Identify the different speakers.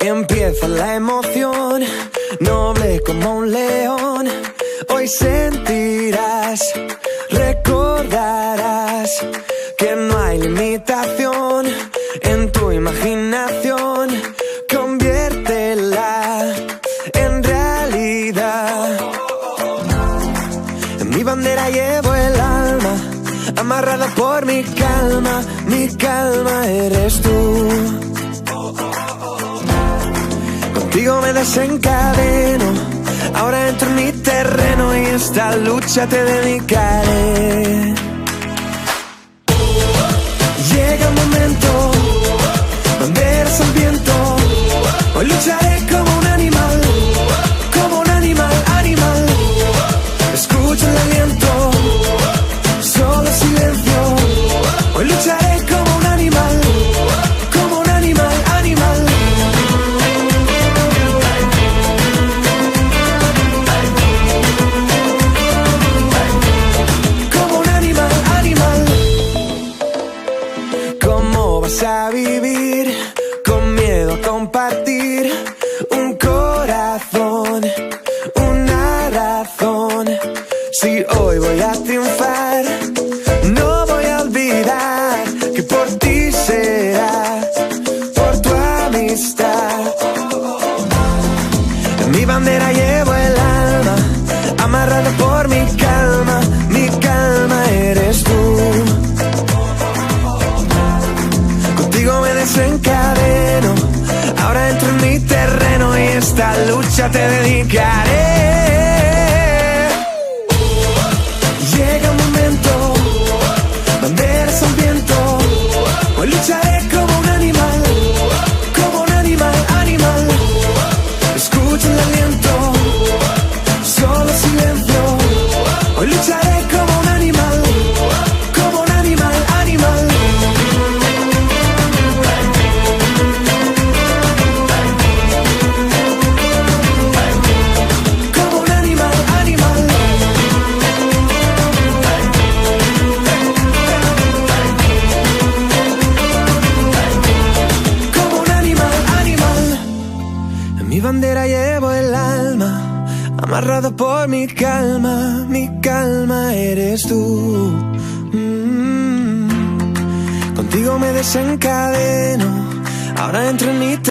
Speaker 1: Empieza la emoción, noble como un león. Hoy sentirás, recordarás que no hay limitación en tu imaginación. Conviértela en realidad. En mi bandera llevo el alma, amarrada por mi calma eres tú. Contigo me desencadeno, ahora entro en mi terreno y esta lucha te dedicaré. Llega el momento, banderas al viento, hoy lucharé como un animal, animal. Escucha el aliento, solo silencio, hoy lucharé como un animal, animal. Como un animal. ¿Cómo vas a vivir con miedo a compartir un corazón, una razón? Si hoy voy a triunfar, no voy a olvidar que por ti será, por tu amistad. En mi bandera llevo el alma, amarrada por mi calma eres tú. Contigo me desencadeno, ahora entro en mi terreno y esta lucha te dedicaré. Llega un momento, banderas al viento, hoy lucharé como un animal, animal. Escucha el aliento, solo silencio, hoy lucharé como un animal, animal. Como un animal. Como un animal. En mi bandera llevo el alma, amarrado por mi calma eres tú. Contigo me desencadeno, ahora entro en mi